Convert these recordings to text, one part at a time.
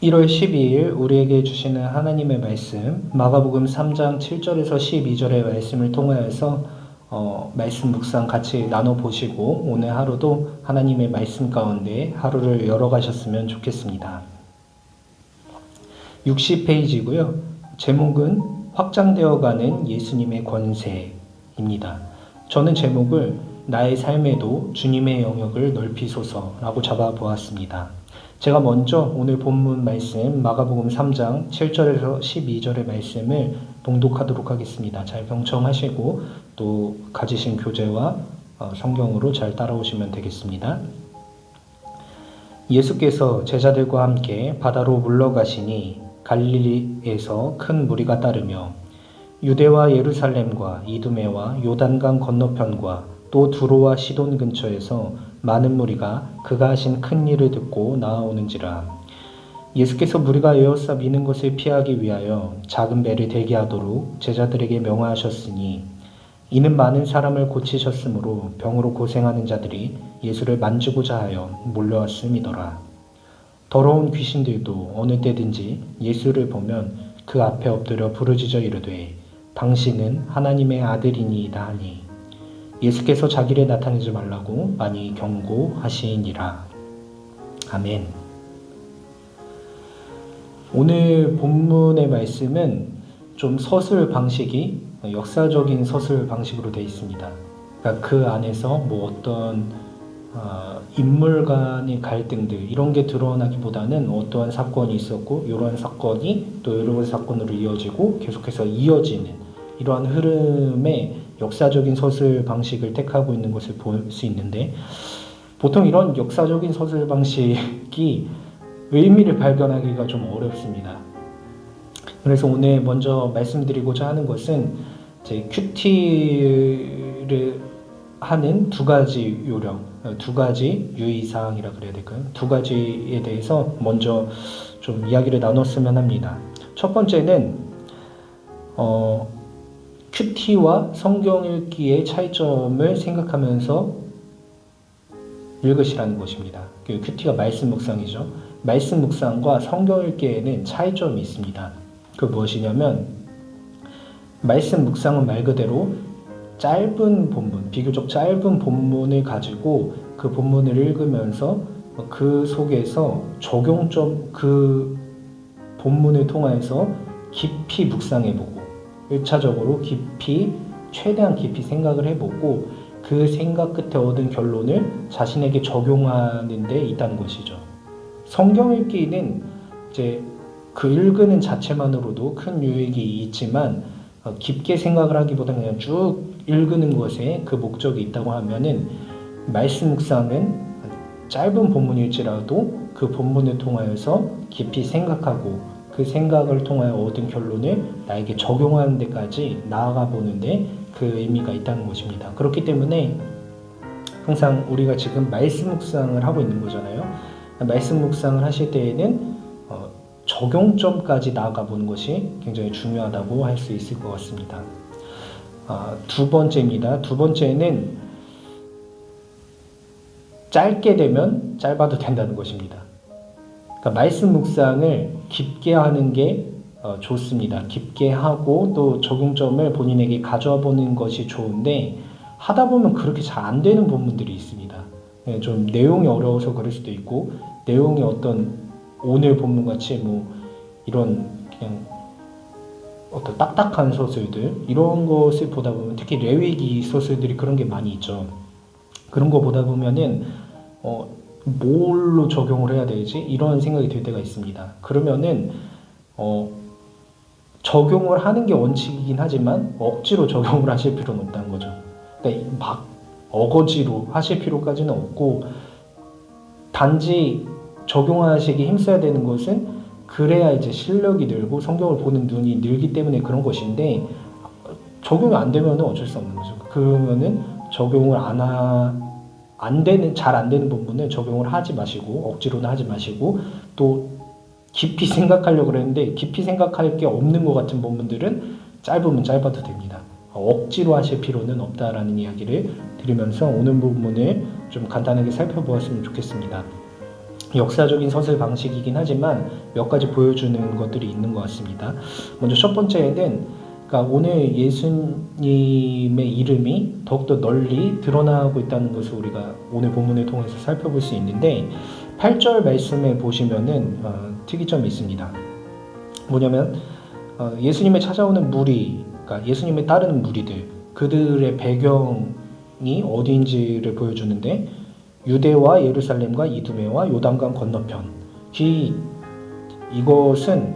1월 12일 우리에게 주시는 하나님의 말씀 마가복음 3장 7절에서 12절의 말씀을 통하여서 말씀 묵상 같이 나눠보시고 오늘 하루도 하나님의 말씀 가운데 하루를 열어가셨으면 좋겠습니다. 60페이지고요. 제목은 확장되어가는 예수님의 권세입니다. 저는 제목을 나의 삶에도 주님의 영역을 넓히소서라고 잡아보았습니다. 제가 먼저 오늘 본문 말씀 마가복음 3장 7절에서 12절의 말씀을 봉독하도록 하겠습니다. 잘 경청하시고 또 가지신 교재와 성경으로 잘 따라오시면 되겠습니다. 예수께서 제자들과 함께 바다로 물러가시니 갈릴리에서 큰 무리가 따르며 유대와 예루살렘과 이두메와 요단강 건너편과 또 두로와 시돈 근처에서 많은 무리가 그가 하신 큰 일을 듣고 나아오는지라. 예수께서 무리가 에워싸 미는 것을 피하기 위하여 작은 배를 대기하도록 제자들에게 명하셨으니 이는 많은 사람을 고치셨으므로 병으로 고생하는 자들이 예수를 만지고자 하여 몰려왔음이더라. 더러운 귀신들도 어느 때든지 예수를 보면 그 앞에 엎드려 부르짖어 이르되 당신은 하나님의 아들이니이다 하니 예수께서 자기를 나타내지 말라고 많이 경고하시니라. 아멘. 오늘 본문의 말씀은 좀 서술 방식이 역사적인 서술 방식으로 되어 있습니다. 그러니까 그 안에서 어떤 인물 간의 갈등들 이런 게 드러나기보다는 어떠한 사건이 있었고 이러한 사건이 또 이러한 사건으로 이어지고 계속해서 이어지는 이러한 흐름의 역사적인 서술 방식을 택하고 있는 것을 볼 수 있는데 보통 이런 역사적인 서술 방식이 의미를 발견하기가 좀 어렵습니다. 그래서 오늘 먼저 말씀드리고자 하는 것은 이제 큐티를 하는 두 가지 요령, 두 가지 유의사항이라 그래야 될까요? 두 가지에 대해서 먼저 좀 이야기를 나눴으면 합니다. 첫 번째는 큐티와 성경 읽기의 차이점을 생각하면서 읽으시라는 것입니다. 큐티가 말씀 묵상이죠. 말씀 묵상과 성경 읽기에는 차이점이 있습니다. 그 무엇이냐면 말씀 묵상은 말 그대로 짧은 본문, 비교적 짧은 본문을 가지고 그 본문을 읽으면서 그 속에서 적용점, 그 본문을 통해서 깊이 묵상해보고 1차적으로 최대한 깊이 생각을 해보고 그 생각 끝에 얻은 결론을 자신에게 적용하는 데 있다는 것이죠. 성경 읽기는 이제 그 읽는 자체만으로도 큰 유익이 있지만 깊게 생각을 하기보다는 그냥 쭉 읽는 것에 그 목적이 있다고 하면은 말씀 묵상은 짧은 본문일지라도 그 본문을 통하여서 깊이 생각하고 그 생각을 통하여 얻은 결론을 나에게 적용하는 데까지 나아가 보는데 그 의미가 있다는 것입니다. 그렇기 때문에 항상 우리가 지금 말씀 묵상을 하고 있는 거잖아요. 말씀 묵상을 하실 때에는 적용점까지 나아가 보는 것이 굉장히 중요하다고 할 수 있을 것 같습니다. 두 번째입니다. 두 번째는 짧게 되면 짧아도 된다는 것입니다. 그러니까 말씀 묵상을 깊게 하는 게 좋습니다. 깊게 하고 또 적용점을 본인에게 가져와 보는 것이 좋은데 하다 보면 그렇게 잘 안 되는 본문들이 있습니다. 좀 내용이 어려워서 그럴 수도 있고 내용이 어떤 오늘 본문같이 이런 그냥 어떤 딱딱한 서술들 이런 것을 보다 보면 특히 레위기 서술들이 그런 게 많이 있죠. 그런 거 보다 보면은 뭘로 적용을 해야 되지? 이런 생각이 들 때가 있습니다. 그러면은 적용을 하는 게 원칙이긴 하지만 억지로 적용을 하실 필요는 없다는 거죠. 그러니까 막 어거지로 하실 필요까지는 없고 단지 적용하시기 힘써야 되는 것은 그래야 이제 실력이 늘고 성경을 보는 눈이 늘기 때문에 그런 것인데 적용이 안 되면 어쩔 수 없는 거죠. 그러면은 적용을 잘 안 되는 부분은 적용을 하지 마시고 억지로는 하지 마시고 또 깊이 생각하려고 그랬는데 깊이 생각할 게 없는 것 같은 부분들은 짧으면 짧아도 됩니다. 억지로 하실 필요는 없다라는 이야기를 드리면서 오늘 부분을 좀 간단하게 살펴보았으면 좋겠습니다. 역사적인 서술 방식이긴 하지만 몇 가지 보여주는 것들이 있는 것 같습니다. 먼저 첫 번째는 그러니까 오늘 예수님의 이름이 더욱더 널리 드러나고 있다는 것을 우리가 오늘 본문을 통해서 살펴볼 수 있는데 8절 말씀에 보시면은 특이점이 있습니다. 뭐냐면 예수님을 찾아오는 무리, 그러니까 예수님을 따르는 무리들, 그들의 배경이 어디인지를 보여주는데 유대와 예루살렘과 이두메와 요단강 건너편. 이것은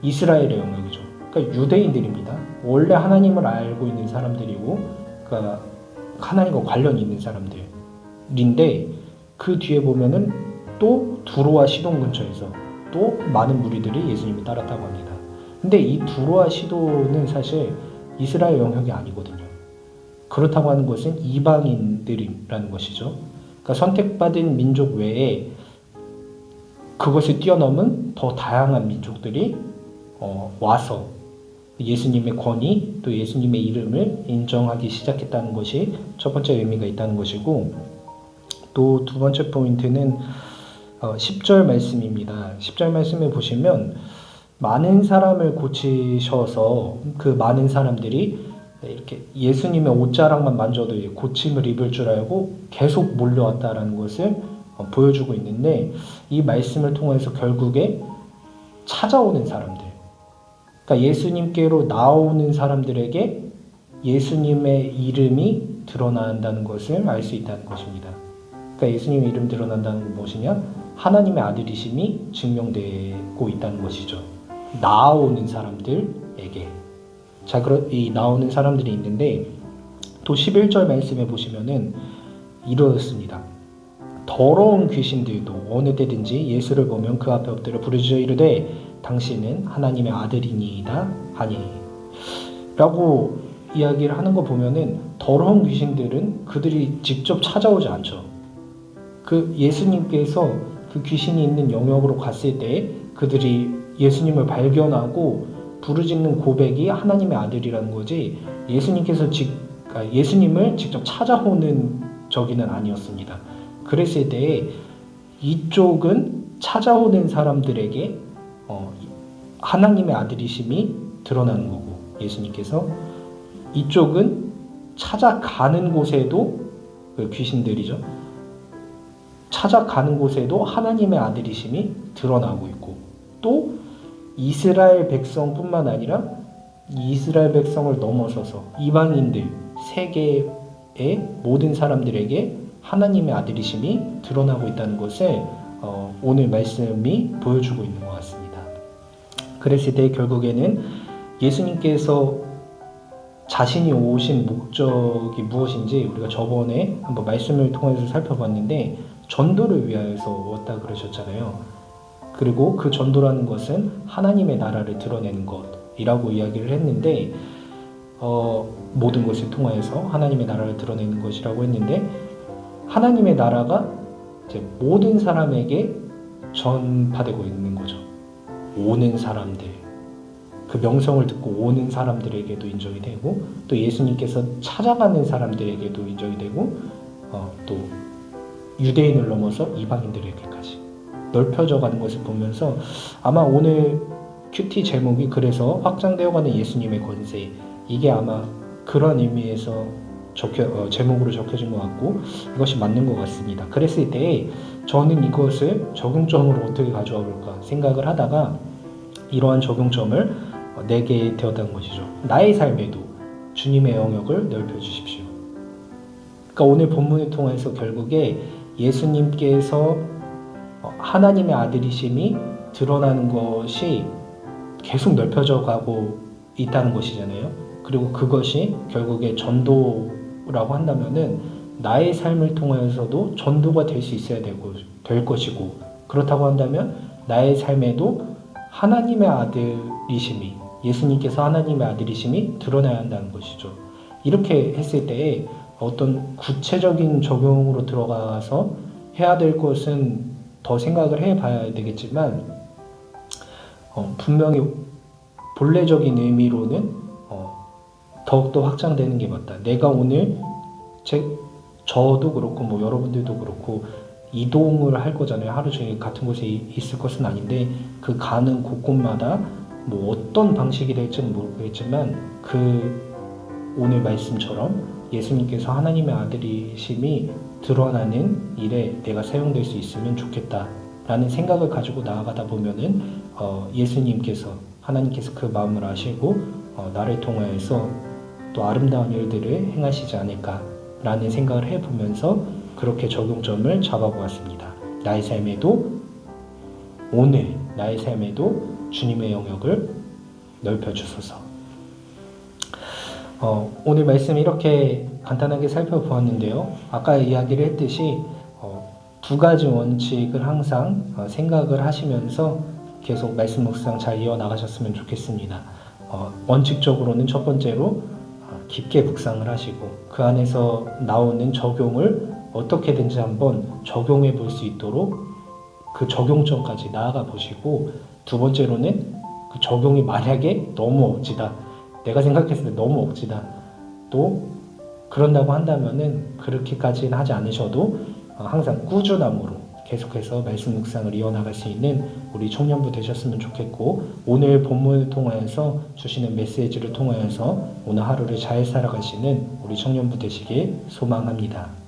이스라엘의 영역이죠. 그러니까 유대인들입니다. 원래 하나님을 알고 있는 사람들이고, 그러니까 하나님과 관련이 있는 사람들인데 그 뒤에 보면은 또 두로와 시돈 근처에서 또 많은 무리들이 예수님을 따랐다고 합니다. 근데 이 두로와 시돈은 사실 이스라엘 영역이 아니거든요. 그렇다고 하는 것은 이방인들이라는 것이죠. 그러니까 선택받은 민족 외에 그것을 뛰어넘은 더 다양한 민족들이 와서 예수님의 권위 또 예수님의 이름을 인정하기 시작했다는 것이 첫 번째 의미가 있다는 것이고, 또 두 번째 포인트는 10절 말씀입니다. 10절 말씀에 보시면 많은 사람을 고치셔서 그 많은 사람들이 이렇게 예수님의 옷자락만 만져도 고침을 입을 줄 알고 계속 몰려왔다라는 것을 보여주고 있는데, 이 말씀을 통해서 결국에 찾아오는 사람들, 그러니까 예수님께로 나오는 사람들에게 예수님의 이름이 드러난다는 것을 알 수 있다는 것입니다. 그러니까 예수님의 이름 드러난다는 건 무엇이냐? 하나님의 아들이심이 증명되고 있다는 것이죠. 나오는 사람들에게. 자, 이 나오는 사람들이 있는데 또 11절 말씀에 보시면은 이렇습니다. 더러운 귀신들도 어느 때든지 예수를 보면 그 앞에 엎드려 부르짖어 이르되 당신은 하나님의 아들이니이다 하니, 라고 이야기를 하는 거 보면은 더러운 귀신들은 그들이 직접 찾아오지 않죠. 그 예수님께서 그 귀신이 있는 영역으로 갔을 때 그들이 예수님을 발견하고 부르짖는 고백이 하나님의 아들이라는 거지, 예수님께서 예수님을 직접 찾아오는 저기는 아니었습니다. 그랬을 때 이쪽은 찾아오는 사람들에게 하나님의 아들이심이 드러나는 거고, 예수님께서 이쪽은 찾아가는 곳에도 그 귀신들이죠. 찾아가는 곳에도 하나님의 아들이심이 드러나고 있고, 또 이스라엘 백성뿐만 아니라 이스라엘 백성을 넘어서서 이방인들, 세계의 모든 사람들에게 하나님의 아들이심이 드러나고 있다는 것을 오늘 말씀이 보여주고 있는 것 같습니다. 그랬을 때 결국에는 예수님께서 자신이 오신 목적이 무엇인지 우리가 저번에 한번 말씀을 통해서 살펴봤는데 전도를 위하여서 왔다 그러셨잖아요. 그리고 그 전도라는 것은 하나님의 나라를 드러내는 것이라고 이야기를 했는데 모든 것을 통하여서 하나님의 나라를 드러내는 것이라고 했는데, 하나님의 나라가 이제 모든 사람에게 전파되고 있는 거죠. 오는 사람들, 그 명성을 듣고 오는 사람들에게도 인정이 되고, 또 예수님께서 찾아가는 사람들에게도 인정이 되고, 또 유대인을 넘어서 이방인들에게까지 넓혀져 가는 것을 보면서 아마 오늘 큐티 제목이 그래서 확장되어가는 예수님의 권세, 이게 아마 그런 의미에서 제목으로 적혀진 것 같고 이것이 맞는 것 같습니다. 그랬을 때 저는 이것을 적용점으로 어떻게 가져와 볼까 생각을 하다가 이러한 적용점을 내게 되었다는 것이죠. 나의 삶에도 주님의 영역을 넓혀주십시오. 그러니까 오늘 본문을 통해서 결국에 예수님께서 하나님의 아들이심이 드러나는 것이 계속 넓혀져 가고 있다는 것이잖아요. 그리고 그것이 결국에 전도라고 한다면은 나의 삶을 통해서도 전도가 될 수 있어야 될 것이고, 그렇다고 한다면 나의 삶에도 하나님의 아들이심이, 예수님께서 하나님의 아들이심이 드러나야 한다는 것이죠. 이렇게 했을 때 어떤 구체적인 적용으로 들어가서 해야 될 것은 더 생각을 해봐야 되겠지만 분명히 본래적인 의미로는 더욱더 확장되는 게 맞다. 내가 오늘 저도 그렇고 여러분들도 그렇고 이동을 할 거잖아요. 하루 종일 같은 곳에 있을 것은 아닌데 그 가는 곳곳마다 뭐 어떤 방식이 될지는 모르겠지만 그 오늘 말씀처럼 예수님께서 하나님의 아들이심이 드러나는 일에 내가 사용될 수 있으면 좋겠다라는 생각을 가지고 나아가다 보면은 예수님께서 하나님께서 그 마음을 아시고 나를 통하여서 또 아름다운 일들을 행하시지 않을까라는 생각을 해보면서 그렇게 적용점을 잡아보았습니다. 나의 삶에도 오늘 나의 삶에도 주님의 영역을 넓혀주소서. 오늘 말씀 이렇게 간단하게 살펴보았는데요. 아까 이야기를 했듯이 두 가지 원칙을 항상 생각을 하시면서 계속 말씀 묵상 잘 이어나가셨으면 좋겠습니다. 원칙적으로는 첫 번째로 깊게 묵상을 하시고 그 안에서 나오는 적용을 어떻게든지 한번 적용해 볼 수 있도록 그 적용점까지 나아가 보시고, 두 번째로는 그 적용이 만약에 너무 억지다, 내가 생각했을 때 너무 억지다, 또 그런다고 한다면은 그렇게까지는 하지 않으셔도 항상 꾸준함으로 계속해서 말씀 묵상을 이어나갈 수 있는 우리 청년부 되셨으면 좋겠고, 오늘 본문을 통하여서 주시는 메시지를 통하여서 오늘 하루를 잘 살아가시는 우리 청년부 되시길 소망합니다.